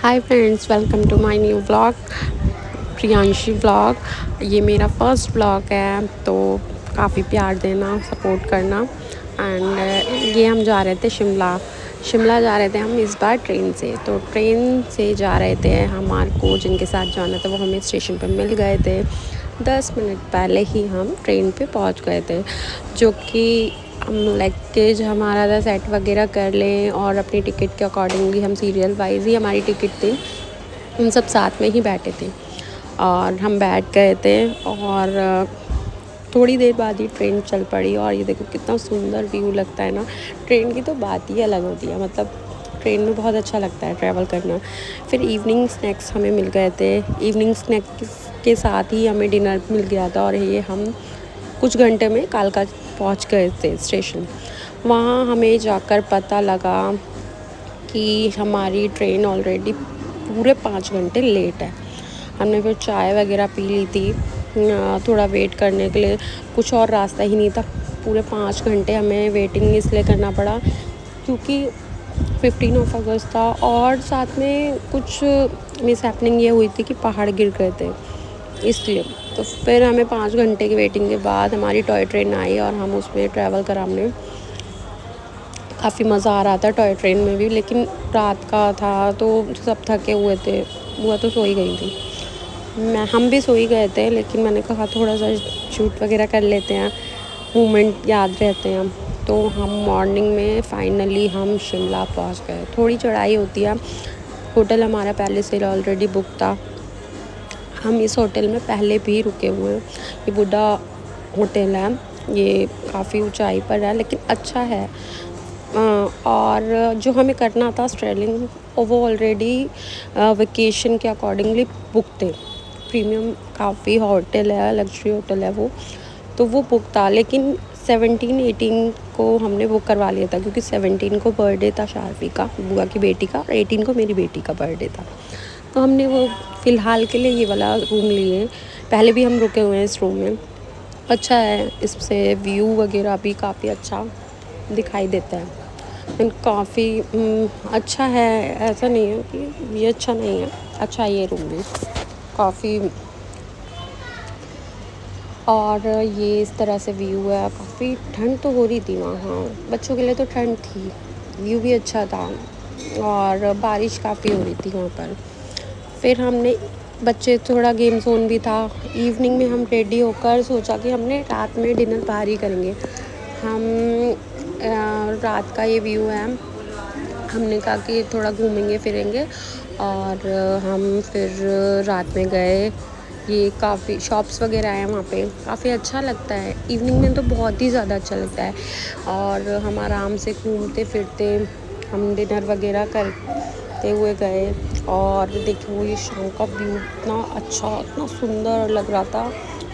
Hi friends, welcome to my new vlog Priyanshi vlog. ये मेरा first vlog है, तो काफ़ी प्यार देना, सपोर्ट करना। एंड ये हम जा रहे थे शिमला जा रहे थे हम इस बार ट्रेन से। तो ट्रेन से जा रहे थे, हमारे को जिनके साथ जाना था वो हमें स्टेशन पर मिल गए थे। 10 मिनट पहले ही हम ट्रेन पे पहुंच गए थे, जो कि हम लगेज हमारा था सेट वगैरह कर लें और अपनी टिकट के अकॉर्डिंगली हम सीरियल वाइज ही हमारी टिकट थी, हम सब साथ में ही बैठे थे और हम बैठ गए थे। और थोड़ी देर बाद ही ट्रेन चल पड़ी और ये देखो कितना सुंदर व्यू लगता है ना। ट्रेन की तो बात ही अलग होती है, मतलब ट्रेन में बहुत अच्छा लगता है ट्रैवल करना। फिर इवनिंग स्नैक्स हमें मिल गए थे, इवनिंग स्नैक्स के साथ ही हमें डिनर मिल गया था। और ये हम कुछ घंटे में कालका पहुंच गए थे स्टेशन। वहाँ हमें जाकर पता लगा कि हमारी ट्रेन ऑलरेडी पूरे 5 घंटे लेट है। हमने फिर चाय वगैरह पी ली थी थोड़ा वेट करने के लिए, कुछ और रास्ता ही नहीं था। पूरे 5 घंटे हमें वेटिंग इसलिए करना पड़ा क्योंकि 15 अगस्त था और साथ में कुछ मिस हैपनिंग ये हुई थी कि पहाड़ गिर गए थे, इसलिए। तो फिर हमें 5 घंटे की वेटिंग के बाद हमारी टॉय ट्रेन आई और हम उसमें ट्रैवल करा हमने। काफ़ी मज़ा आ रहा था टॉय ट्रेन में भी, लेकिन रात का था तो सब थके हुए थे। बुआ तो सो ही गई थी, हम भी सो ही गए थे, लेकिन मैंने कहा थोड़ा सा शूट वगैरह कर लेते हैं, मोमेंट याद रहते हैं। तो हम मॉर्निंग में फाइनली हम शिमला पहुंच गए। थोड़ी चढ़ाई होती है, होटल हमारा पहले से ऑलरेडी बुक था। हम इस होटल में पहले भी रुके हुए हैं। ये बुड्ढा होटल है, ये काफ़ी ऊंचाई पर है लेकिन अच्छा है। और जो हमें करना था स्ट्रेलिंग, वो ऑलरेडी वेकेशन के अकॉर्डिंगली बुक थे। प्रीमियम काफ़ी होटल है, लग्जरी होटल है वो, तो वो बुक था। लेकिन 17-18 को हमने बुक करवा लिया था क्योंकि 17 को बर्थडे था शारफी का, बुआ की बेटी का, और 18 को मेरी बेटी का बर्थडे था। तो हमने वो फ़िलहाल के लिए ये वाला रूम लिए। पहले भी हम रुके हुए हैं इस रूम में, अच्छा है, इससे व्यू वगैरह भी काफ़ी अच्छा दिखाई देता है। एंड काफ़ी अच्छा है, ऐसा नहीं है कि ये अच्छा नहीं है, अच्छा है ये रूम भी काफ़ी। और ये इस तरह से व्यू है। काफ़ी ठंड तो हो रही थी वहाँ, बच्चों के लिए तो ठंड थी, व्यू भी अच्छा था और बारिश काफ़ी हो रही थी वहाँ पर। फिर हमने बच्चे थोड़ा गेम जोन भी था। इवनिंग में हम रेडी होकर सोचा कि हमने रात में डिनर बाहर ही करेंगे। हम रात का ये व्यू है, हमने कहा कि थोड़ा घूमेंगे फिरेंगे। और हम फिर रात में गए। ये काफ़ी शॉप्स वगैरह हैं वहाँ पे, काफ़ी अच्छा लगता है इवनिंग में, तो बहुत ही ज़्यादा अच्छा लगता है। और हम आराम से घूमते फिरते हम डिनर वगैरह करते हुए गए। और देखो ये शाम का व्यू इतना अच्छा, इतना सुंदर लग रहा था,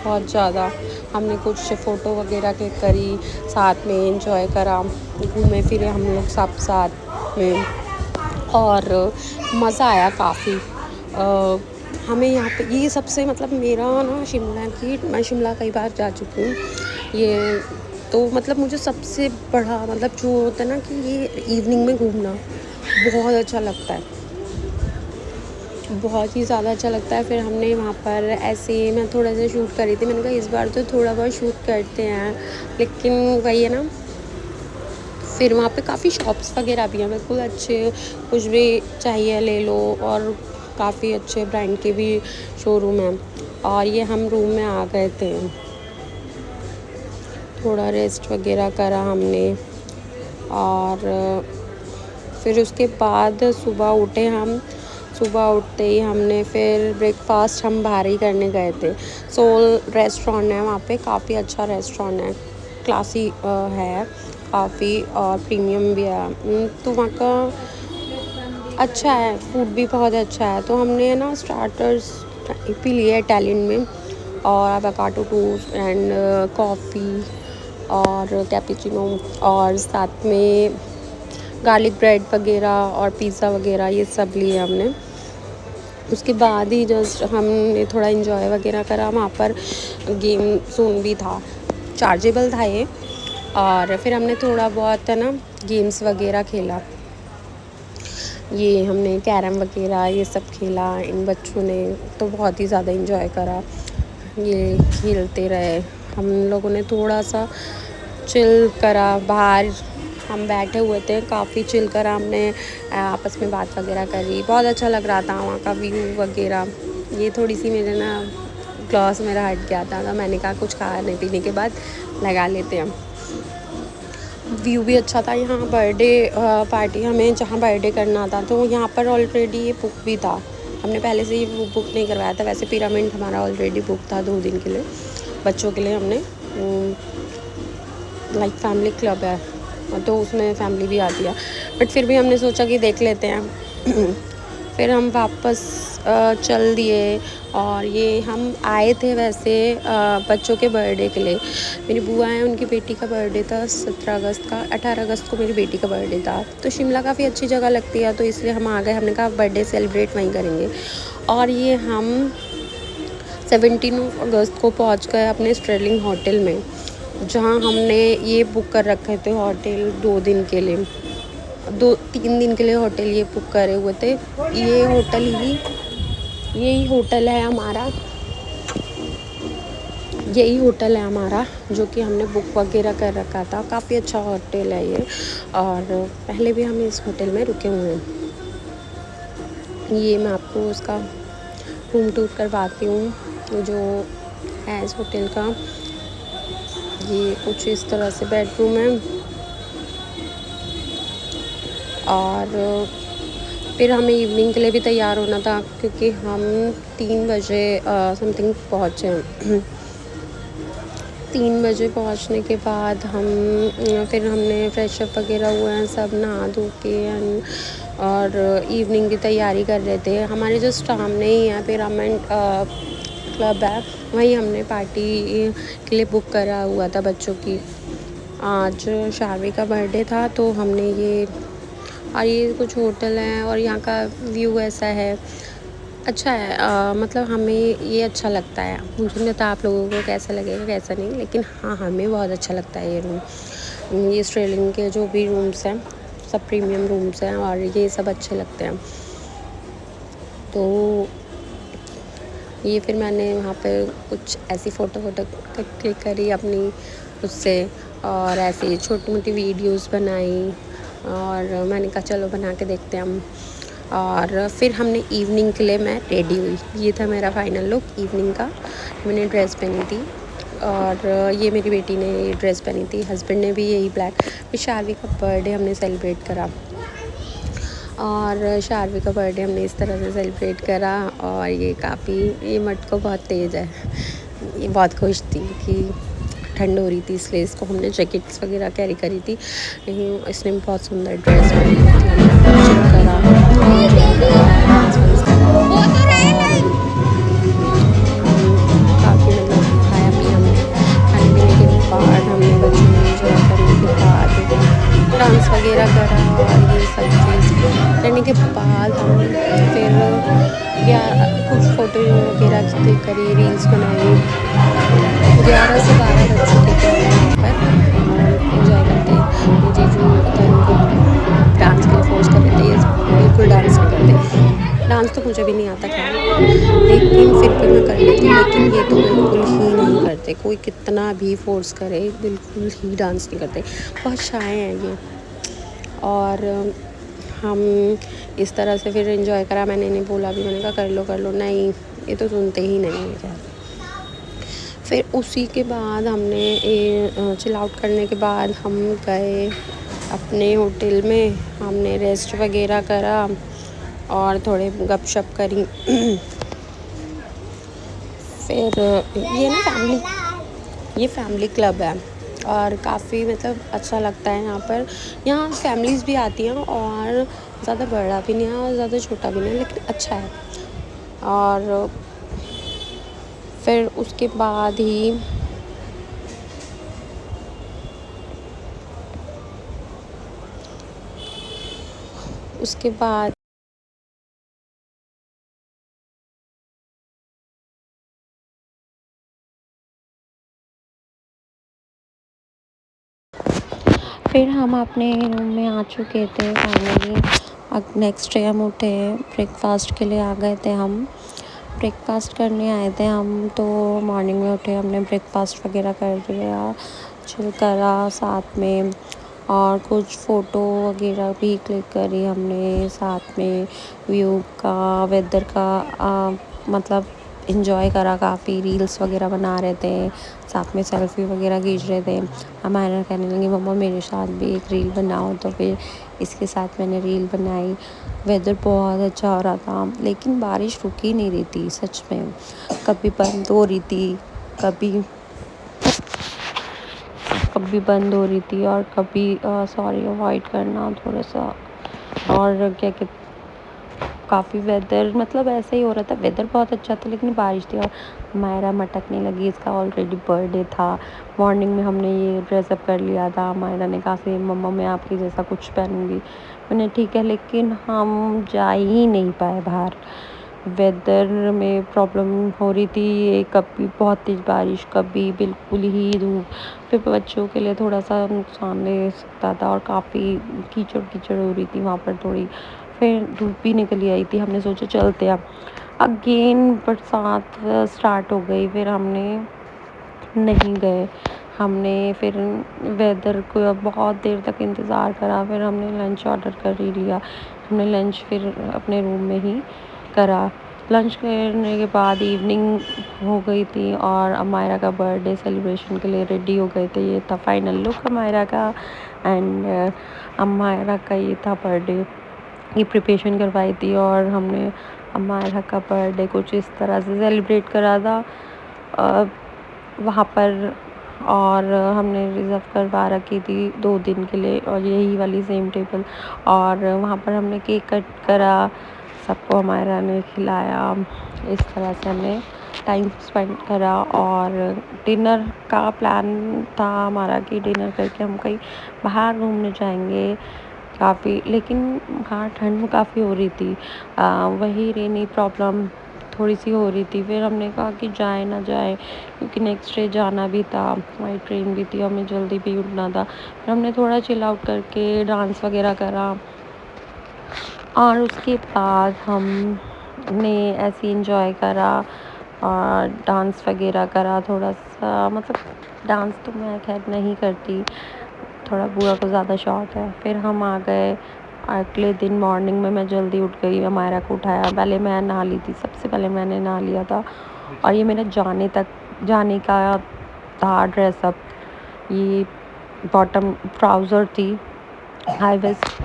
बहुत ज़्यादा। हमने कुछ फ़ोटो वगैरह क्लिक करी, साथ में एंजॉय करा, घूमे फिरे हम लोग सब साथ में और मज़ा आया काफ़ी। हमें यहाँ पे ये सबसे, मतलब मेरा ना शिमला की, मैं शिमला कई बार जा चुकी हूँ ये, तो मतलब मुझे सबसे बड़ा मतलब जो होता है ना कि ये इवनिंग में घूमना बहुत अच्छा लगता है, बहुत ही ज़्यादा अच्छा लगता है। फिर हमने वहाँ पर ऐसे, मैं थोड़ा सा शूट करी थी, मैंने कहा इस बार तो थोड़ा बहुत शूट करते हैं, लेकिन वही है ना। फिर वहाँ पे काफ़ी शॉप्स वगैरह भी हैं, बिल्कुल अच्छे, कुछ भी चाहिए ले लो, और काफ़ी अच्छे ब्रांड के भी शोरूम हैं। और ये हम रूम में आ गए थे, थोड़ा रेस्ट वगैरह करा हमने। और फिर उसके बाद सुबह उठे हम, सुबह उठते ही हमने फिर ब्रेकफास्ट हम बाहर ही करने गए थे। सोल रेस्टोरेंट है वहाँ पे, काफ़ी अच्छा रेस्टोरेंट है, क्लासी है काफ़ी, और प्रीमियम भी है। तो वहाँ का अच्छा है, फूड भी बहुत अच्छा है। तो हमने ना स्टार्टर्स भी लिए इटालियन में, और एवोकाडो टोस्ट एंड कॉफ़ी और कैपुचिनो, और साथ में गार्लिक ब्रेड वगैरह और पिज़्ज़ा वगैरह, ये सब लिए हमने। उसके बाद ही जस्ट हमने थोड़ा इन्जॉय वगैरह करा। वहाँ पर गेम जोन भी था, चार्जेबल था ये। और फिर हमने थोड़ा बहुत है ना गेम्स वगैरह खेला। ये हमने कैरम वगैरह ये सब खेला, इन बच्चों ने तो बहुत ही ज़्यादा इंजॉय करा। ये खेलते रहे, हम लोगों ने थोड़ा सा चिल करा बाहर, हम बैठे हुए थे, काफ़ी चिल करा हमने, आपस में बात वगैरह करी, बहुत अच्छा लग रहा था वहाँ का व्यू वगैरह। ये थोड़ी सी मेरे ना ग्लास मेरा हट गया था, तो मैंने कहा कुछ खाने पीने के बाद लगा लेते हैं। व्यू भी अच्छा था। यहाँ बर्थडे पार्टी हमें जहाँ बर्थडे करना था तो यहाँ पर ऑलरेडी ये बुक भी था, हमने पहले से ये बुक नहीं करवाया था। वैसे पिरामिड हमारा ऑलरेडी बुक था 2 दिन के लिए, बच्चों के लिए हमने लाइक फैमिली क्लब है तो उसमें फैमिली भी आती है, बट फिर भी हमने सोचा कि देख लेते हैं। फिर हम वापस चल दिए। और ये हम आए थे वैसे बच्चों के बर्थडे के लिए। मेरी बुआ है, उनकी बेटी का बर्थडे था 17 अगस्त का, 18 अगस्त को मेरी बेटी का बर्थडे था। तो शिमला काफ़ी अच्छी जगह लगती है, तो इसलिए हम आ गए। हमने कहा बर्थडे सेलिब्रेट वहीं करेंगे। और ये हम 17 अगस्त को पहुंच गए अपने स्टर्लिंग होटल में, जहां हमने ये बुक कर रखे थे होटल 2 दिन के लिए, 2-3 दिन के लिए होटल ये बुक करे हुए थे। यही होटल है हमारा, यही होटल है हमारा जो कि हमने बुक वगैरह कर रखा था। काफ़ी अच्छा होटल है ये, और पहले भी हम इस होटल में रुके हुए हैं। ये मैं आपको उसका रूम टूर करवाती हूँ जो है इस होटल का। ये कुछ इस तरह से बेडरूम है। और फिर हमें इवनिंग के लिए भी तैयार होना था, क्योंकि हम 3 बजे समथिंग पहुँचे। 3 बजे पहुँचने के बाद हम फिर हमने फ्रेशअप वगैरह हुए हैं, सब नहा धो के और इवनिंग की तैयारी कर रहे थे। हमारे जस्ट सामने ही है पिरामिड क्लब है, वहीं हमने पार्टी के लिए बुक करा हुआ था बच्चों की। आज शार्वी का बर्थडे था तो हमने ये, और ये कुछ होटल हैं और यहाँ का व्यू ऐसा है, अच्छा है। मतलब हमें ये अच्छा लगता है। मुझे नहीं पता आप लोगों को कैसा लगेगा कैसा नहीं, लेकिन हाँ हमें बहुत अच्छा लगता है ये रूम। ये स्ट्रेलिंग के जो भी रूम्स हैं सब प्रीमियम रूम्स हैं और ये सब अच्छे लगते हैं। तो ये फिर मैंने वहाँ पे कुछ ऐसी फ़ोटो क्लिक करी अपनी उससे, और ऐसी छोटी मोटी वीडियोस बनाई, और मैंने कहा चलो बना के देखते हैं हम। और फिर हमने इवनिंग के लिए मैं रेडी हुई, ये था मेरा फाइनल लुक इवनिंग का। मैंने ड्रेस पहनी थी और ये मेरी बेटी ने ये ड्रेस पहनी थी, हस्बैंड ने भी यही ब्लैक। फिर शार्वी का बर्थडे हमने सेलिब्रेट करा, और शार्वी का बर्थडे हमने इस तरह से सेलिब्रेट करा। और ये मटको बहुत तेज़ है, ये बहुत खुश थी कि ठंड हो रही थी, इसलिए इसको हमने जैकेट्स वगैरह कैरी करी थी। इसने बहुत सुंदर ड्रेस पहनी थी, हमने चिल करा, enjoy करा, डांस वांस करा, और काफ़ी मतलब खाया पिया हमने। खाने पीने के बाद हमने बच्चों ने इंजॉय करने के बाद डांस वगैरह करा, और ये सब चीज़ करने के बाद हम फिर या कुछ फ़ोटो वगैरह क्लिक करी, रील्स बनाई। 11 से 12 बज चुके थे हमें वहाँ पर, और हम इंजॉय करते। ये जीजू पता नहीं इनको डांस के लिए फोर्स कर रहे थे, ये बिल्कुल डांस नहीं करते। डांस तो मुझे भी नहीं आता खैर, लेकिन फिर भी मैं कर लेती हूँ। लेकिन ये तो बिल्कुल ही नहीं करते, कोई कितना भी फोर्स करे बिल्कुल ही डांस नहीं करते, बहुत शाय हैं ये। और हम इस तरह से फिर एंजॉय करा। मैंने नहीं बोला भी, मैंने कहा कर लो, नहीं ये तो सुनते ही नहीं है खैर। फिर उसी के बाद हमने चिल आउट करने के बाद हम गए अपने होटल में, हमने रेस्ट वगैरह करा और थोड़े गपशप करी। फिर ये फैमिली क्लब है और काफ़ी मतलब अच्छा लगता है यहाँ पर। यहाँ फैमिलीज़ भी आती हैं, और ज़्यादा बड़ा भी नहीं है और ज़्यादा छोटा भी नहीं है, लेकिन अच्छा है। और फिर उसके बाद ही उसके बाद फिर हम अपने रूम में आ चुके थे फाइनली, अब नेक्स्ट डे हम उठे, ब्रेकफास्ट के लिए आ गए थे हम। ब्रेकफास्ट करने आए थे हम, तो मॉर्निंग में उठे, हमने ब्रेकफास्ट वगैरह कर लिया, चिल करा साथ में, और कुछ फ़ोटो वगैरह भी क्लिक करी हमने साथ में, व्यू का, वेदर का मतलब इन्जॉय करा, काफ़ी रील्स वगैरह बना रहे थे, साथ में सेल्फी वगैरह खींच रहे थे। हमारा कहने लगी मम्मा मेरे साथ भी एक रील बनाओ, तो फिर इसके साथ मैंने रील बनाई। वेदर बहुत अच्छा हो रहा था, लेकिन बारिश रुक ही नहीं रही थी सच में, कभी बंद हो रही थी, कभी कभी बंद हो रही थी, और कभी सॉरी अवॉइड करना थोड़ा सा, और क्या कहते, काफ़ी वेदर मतलब ऐसे ही हो रहा था, वेदर बहुत अच्छा था लेकिन बारिश थी। और मायरा मटकने लगी, इसका ऑलरेडी बर्थडे था। मॉर्निंग में हमने ये ड्रेसअप कर लिया था, मायरा ने कहा से मम्मा मैं आपकी जैसा कुछ पहनूंगी, मैंने ठीक है, लेकिन हम जा ही नहीं पाए बाहर, वेदर में प्रॉब्लम हो रही थी, ये कभी बहुत तेज़ बारिश, कभी बिल्कुल ही धूप, फिर बच्चों के लिए थोड़ा सा नुकसान दे सकता था, और काफ़ी कीचड़ कीचड़ हो रही थी वहाँ पर थोड़ी, फिर धूप भी निकली आई थी, हमने सोचा चलते हैं। अगेन बरसात स्टार्ट हो गई, फिर हमने नहीं गए, हमने फिर वेदर को बहुत देर तक इंतज़ार करा, फिर हमने लंच ऑर्डर कर ही लिया, हमने लंच फिर अपने रूम में ही करा। लंच करने के बाद इवनिंग हो गई थी, और अमायरा का बर्थडे सेलिब्रेशन के लिए रेडी हो गए थे, ये था फाइनल लुक अमायरा का, एंड अमायरा का ये था बर्थडे, ये प्रिपरेशन करवाई थी, और हमने अमायरा का बर्थडे कुछ इस तरह से सेलिब्रेट करा था वहाँ पर, और हमने रिज़र्व करवा रखी थी 2 दिन के लिए, और यही वाली सेम टेबल, और वहाँ पर हमने केक कट करा, सबको अमायरा ने खिलाया, इस तरह से हमने टाइम स्पेंड करा। और डिनर का प्लान था हमारा कि डिनर करके हम कहीं बाहर घूमने जाएंगे काफ़ी, लेकिन हाँ ठंड काफ़ी हो रही थी, वही रेनी प्रॉब्लम थोड़ी सी हो रही थी, फिर हमने कहा कि जाए ना जाए, क्योंकि नेक्स्ट डे जाना भी था, हमारी ट्रेन भी थी, हमें जल्दी भी उठना था। फिर हमने थोड़ा चिल आउट करके डांस वगैरह करा, और उसके बाद हमने ऐसे इंजॉय करा, और डांस वगैरह करा थोड़ा सा, मतलब डांस तो मैं खैर नहीं करती, थोड़ा बुआ को ज़्यादा शौक है। फिर हम आ गए, अगले दिन मॉर्निंग में मैं जल्दी उठ गई, अमायरा को उठाया, पहले मैं नहा ली थी, सबसे पहले मैंने नहा लिया था, और ये मेरा जाने का था ड्रेसअप, ये बॉटम ट्राउज़र थी, हाई वेस्ट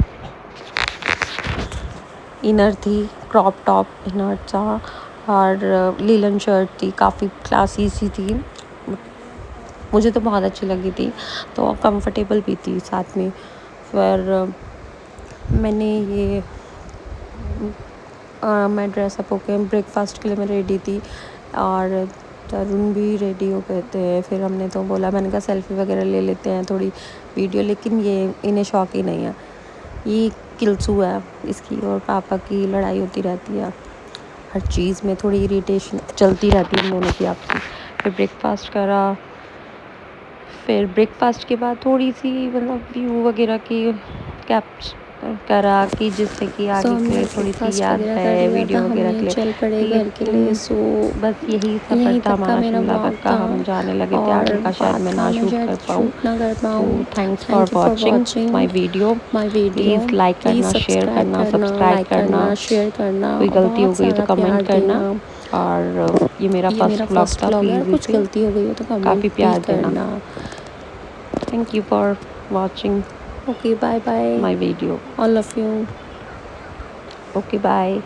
इनर थी, क्रॉप टॉप इनर था, और लीलन शर्ट थी, काफ़ी क्लासी सी थी, मुझे तो बहुत अच्छी लगी थी, तो कंफर्टेबल भी थी साथ में। फिर मैंने ये मैं ड्रेसअप होके ब्रेकफास्ट के लिए मैं रेडी थी, और तरुण भी रेडी हो गए थे, फिर हमने तो बोला, मैंने कहा सेल्फी वगैरह ले लेते हैं थोड़ी वीडियो, लेकिन ये इन्हें शौक ही नहीं है, ये किलसू है, इसकी और पापा की लड़ाई होती रहती है, हर चीज़ में थोड़ी इरिटेशन चलती रहती है इन दोनों की आपसी। फिर ब्रेकफास्ट करा, फिर ब्रेकफास्ट के बाद थोड़ी सी मतलब व्यू वगैरह की कैप्च करा, कि जिससे कि आगे के लिए थोड़ी सी याद है वीडियो वगैरह के लिए, चल पड़े घर के लिए। सो बस यही सफ़र यहीं था तक का हमारा मेरा शिमला ब्लॉग तक का, था, हम जाने लगे थे, और आगे का शायद मैं बाद ना का मैं शूट शायद कर पाऊँ। शूट ना कर तो पाऊँ। Thanks for thank you for watching my watching video, my video, please like please करना, शेयर सब्सक्राइब करना, करना, सब्सक्राइब लाइक करना, करना, शेयर करना, कोई और गलती हो बहुत गई तो सारा कमेंट प्यार करना, देना। और ये मेरा ये मेरा फर्स्ट व्लॉग फर्स्ट था, व्लॉग है, और प्लीज़ कुछ इसे गलती हो गई हो तो काफ़ी कमेंट भी प्यार देना। करना। Thank you for watching okay, bye bye my video. All of you. Okay bye.